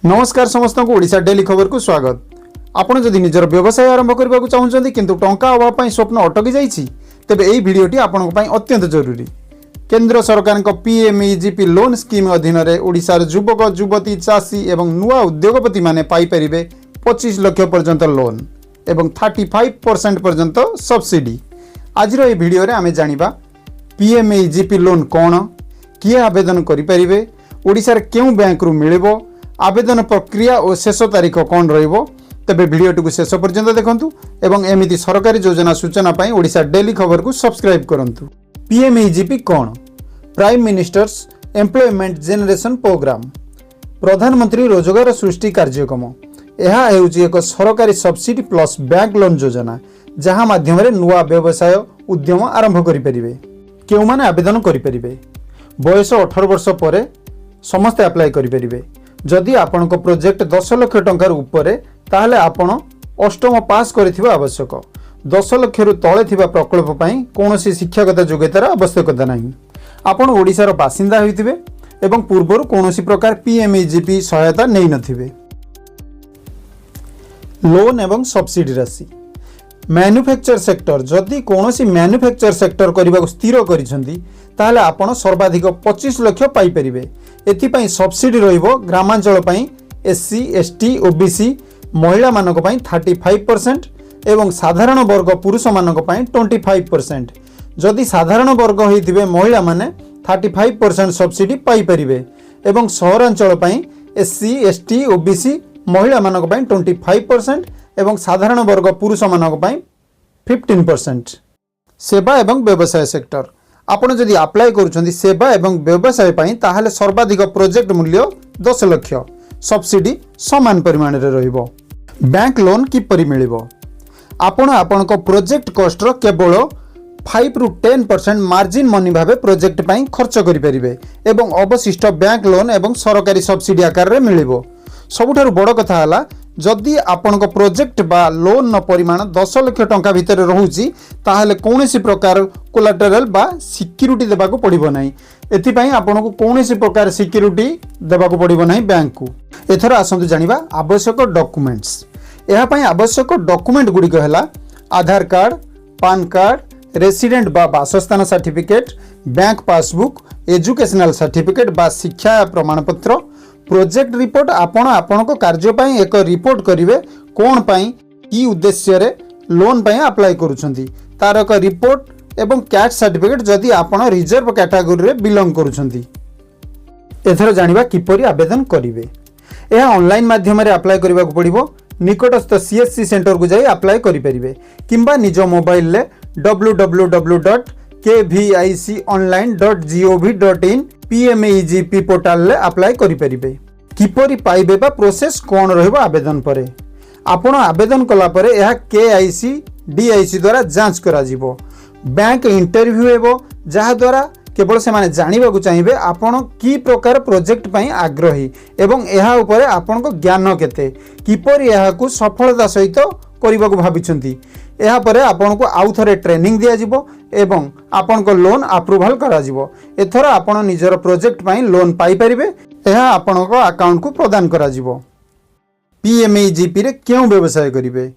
नमस्कार समस्त को ओडिशा डेली खबर को स्वागत। आपण जदि निजर व्यवसाय आरंभ करने को चाहते किंतु टंका अभाव पर स्वप्न अटकी जाइछि तेबे एही भिडियोटी आपण अत्यंत जरूरी। केंद्र सरकार पीएमईजीपी लोन स्कीम अधीन रे ओडिशार युवक युवती चाषी एवं नुआ उद्योगपति माने पाई परिबे 25 लाख पर्यंत लोन एवं 35% पर्यंत सब्सिडी। आज रो ए भिडियो रे आमे जानिबा पीएमईजीपी लोन कोन, किए आवेदन करि परिबे, ओडिशार केउ बैंक रु मिलिबो, आवेदन प्रक्रिया और शेष तारीख कौन रहिबो। तेबे भिडियोटी को शेष पर्यंत देखंतु एवं एमिति सरकारी योजना सूचना पाई ओडिशा डेली खबर को सब्सक्राइब करंतु। पीएमईजीपी कौन? Prime minister's employment generation programme, प्रधानमंत्री रोजगार सृष्टि कार्यक्रम। यह हेउची एक सरकारी सब्सिडी प्लस बैंक लोन योजना जहाँ माध्यम रे नुआ व्यवसाय उद्यम आरंभ करि परिबे। केउ माने आवेदन करि परिबे? बयस 18 वर्ष परे समस्त अप्लाई करि परिबे। जदि आपण प्रोजेक्ट 10 लाख टंकार उपरे ताहले आपण अष्टम पास करिथिबा आवश्यक। 10 लाख रु तळे थिबा प्रकल्प पई कोनोसी शिक्षागत योग्यतार आवश्यकता नाही। आपण ओडिशार बासिंदा होइथिबे एवं पूर्वरु कोनोसी प्रकार पीएमईजीपी सहायता नै नथिबे। लोन एवं सब्सिडी राशि मैन्युफैक्चर सेक्टर, जदि कोनोसी मैन्युफैक्चर सेक्टर करबा स्थिर करिसंती ताहले आपण सर्वाधिक 25 लाख पाई परिबे। एथिपाई सब्सिडी रहिबो ग्रामांचल पई एससी एसटी ओबीसी महिला मानक पई 35% एवं साधारण वर्ग पुरुष मानक पई 25%। जदि साधारण वर्ग होइथिबे महिला माने 35% सब्सिडी पाई परिबे एवं सहरांचल पई एससी एसटी ओबीसी महिला मानक पई 25% एवं साधारण वर्ग पुरुष मानक पई 15%। सेवा एवं व्यवसाय सेक्टर, आपण जदि अप्लाई करूछंती सेवा एवं व्यवसाय पई ताहले सर्वाधिक प्रोजेक्ट मूल्य 10 लाख, सब्सिडी समान परिमाण रे रहिबो। बैंक लोन किपरि मिलिबो? आपण आपनको प्रोजेक्ट कॉस्ट रो केवल 5 रु 10% मार्जिन मनी भाबे प्रोजेक्ट पई खर्च करि परिबे एवं अवशिष्ट बैंक लोन एवं सरकारी सब्सिडी आकार रे मिलिबो। सबुठारु बड़ कथा हला जदि आपनको प्रोजेक्ट बा लोन परिमाण 10 लाख टंका भितर रहउची ताहले कोनोसी प्रकार कोलाटेरल बा सिक्युरिटी देबाको पड़िबो नाही। एथि पई आपनको कोनोसी प्रकार सिक्युरिटी देबाको पड़िबो नाही बैंक को। एथरा आसंतु जानिबा आवश्यक डॉक्यूमेंट्स। एहा पई आवश्यक डॉक्यूमेंट गुडी कहला आधार कार्ड, पान कार्ड, रेसिडेंट बा वासस्थान certificate, bank passbook, educational certificate बा शिक्षा प्रमाणपत्र, प्रोजेक्ट रिपोर्ट। आपण कार्य पाई एक रिपोर्ट करिवे कोन पाई की उद्देश्य रे लोन पाई अप्लाई करूछंती तार एक रिपोर्ट एवं कैश सर्टिफिकेट जदि आपण रिजर्व कैटेगरी रे बिलोंग करूछंती। एथर जानिबा किपरि आवेदन करिवे। एहा ऑनलाइन माध्यम रे अप्लाई करबा को पड़िबो। निकटस्थ सीएससी सेंटर को जाई अप्लाई करि परिबे किंबा निज मोबाइल ले www.kviconline.gov.in पीएमईजीपी पोर्टल ले अप्लाई करि परिबे। किपरि पाइबे बा प्रोसेस कोन रहबो आवेदन परे? आपण आवेदन कला परे यह केआईसी डीआईसी द्वारा जांच करा जिवो। बैंक इंटरव्यू हेबो जहा द्वारा केवल से माने जानिबा को चाहिबे आपण की प्रकार प्रोजेक्ट पई आग्रही एवं एहा उपरे आपण को ज्ञान केते, किपरि एहा को सफलता सहित करबा को भाबिछंती। एहा परे आपण को आउ थरे ट्रेनिंग दिया जिवो एवं आपण को लोन अप्रूवल करा जिवो। एथरा आपण निजर प्रोजेक्ट पई लोन पाई परिबे। एहा आपण को अकाउंट को प्रदान करा जिवो। पीएमईजीपी रे केउ व्यवसाय करिवे?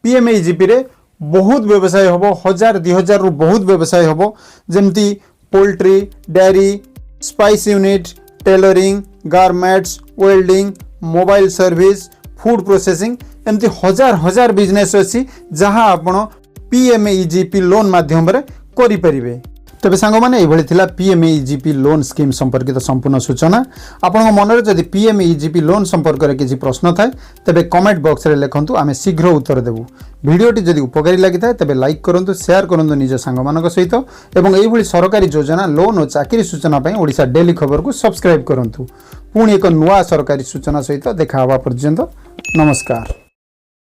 पीएमईजीपी रे बहुत व्यवसाय होबो, 1000-2000 रु बहुत व्यवसाय होबो, जेमती poultry, dairy, spice unit, tailoring, garments, welding, mobile service, food processing एमती हजार बिजनेस अच्छी जहाँ आपण पीएमईजीपी लोन माध्यम रे करि परिबे। तबे सांग माने एभली थिला पीएमईजीपी लोन स्कीम संपर्कित संपूर्ण सूचना। आपण मन रे जदि पीएमईजीपी लोन संपर्क रे किछि प्रश्न थाए तबे कमेंट बॉक्स रे लिखंतु, आमे शीघ्र उत्तर देबु। भिडियोटी जदि उपकारी लागि थाए तबे लाइक करंतु, शेयर करंतु निज सांग मानक सहित एवं एभली सरकारी योजना लोन और चाकरी सूचना पई ओडिशा डेली खबर को सब्सक्राइब करंतु। पुणी एक नुआ सरकारी सूचना सहित देखा हवा पर्यंत नमस्कार।